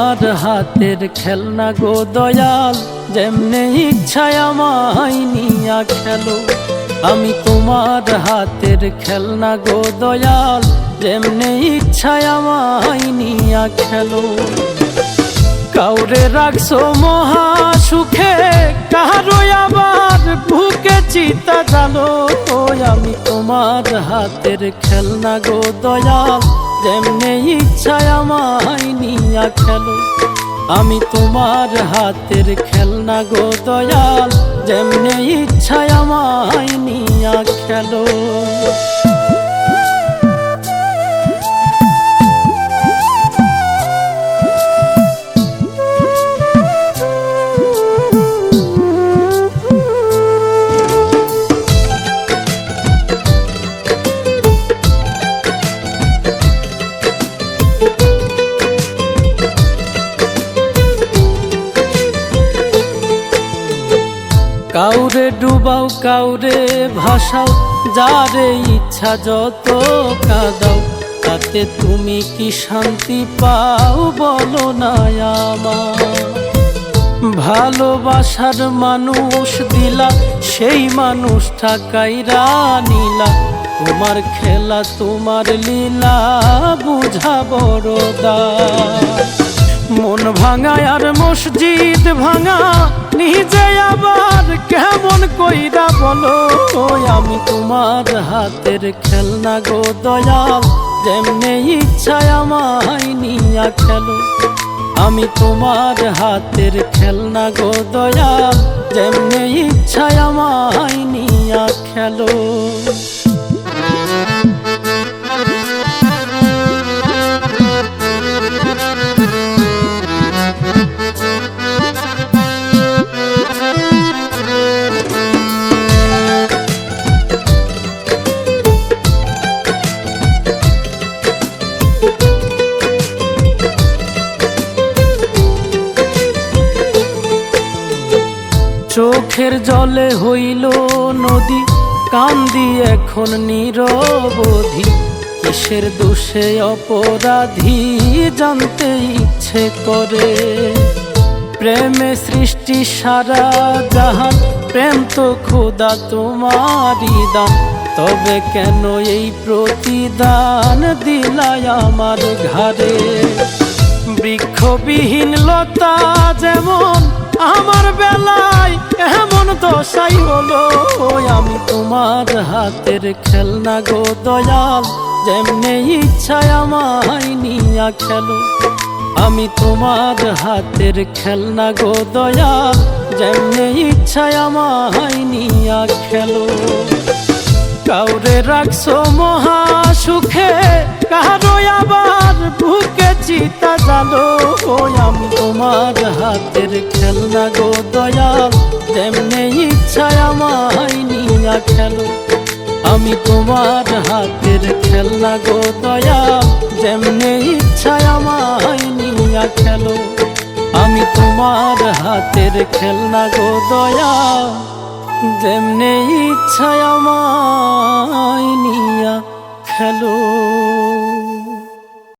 তোমার হাতের খেলনা গো দয়াল, যেমনে ইচ্ছায় আমায় নিয়া খেলো। আমি তোমার হাতের খেলনা গো দয়াল, যেমনে ইচ্ছায় আমায় নিয়া খেলো। কাউরে রাখছো মহা সুখে, কারো আবার বুকে চিতা জালো। আমি তোমার হাতের খেলনা গো দয়াল, যেমনে ইচ্ছায় আমায় নিয়া খেলো। আমি তোমার হাতের খেলনা গো দয়াল, যেমনে ইচ্ছায় আমায় নিয়া খেলো। কাউরে ডুবাও কাউরে ভাসাও, যারে ইচ্ছা যত কাঁদাও, তাতে তুমি কি শান্তি পাও বলো না আমার। ভালোবাসার মানুষ দিলা, সেই মানুষটা কাইরা নিলা। তোমার খেলা তোমার লীলা, বুঝা বড় দায়। মন ভাঙা আর মসজিদ ভাঙা, নিজে আবার কেমন কইরা বলো। আমি তোমার হাতের খেলনা গো দয়াল, যেমনে ইচ্ছায় আমায় নিয়া খেলো। আমি তোমার হাতের খেলনা গো দয়াল, যেমনে ইচ্ছায় আমায় নিয়া খেলো। চোখের জলে হইল নদী, কান্দি এখন নিরবধি। কিসের দোষে অপরাধী, জানতে ইচ্ছে করে। প্রেমে সৃষ্টি সারা জাহান, প্রেম তো খোদা তোমারই দান। তবে কেন এই প্রতিদান দিলাই আমার ঘাড়ে। বৃক্ষবিহীন লতা যেমন আমার বেলায় এমন দশাই হলো। আমি তোমার হাতের খেলনা গো দয়াল, যেমনে ইচ্ছায় আমায় নিয়া খেলো। আমি তোমার হাতের খেলনা গো দয়াল, যেমনে ইচ্ছায় আমায় নিয়া খেলো। কাউরে রাখছো মহা সুখে, কারো আবার বুকে চিতা জালো। আমি তোমার হাতের খেলনা গো দয়াল, যেমনে ইচ্ছায় আমায় নিয়া খেলো। আমি তোমার হাতের খেলনা গো দয়াল, যেমনে ইচ্ছায় আমায় নিয়া খেলো। আমি তোমার হাতের খেলনা গো দয়াল, যেমনে ইচ্ছায় আমায় নিয়া খেলো।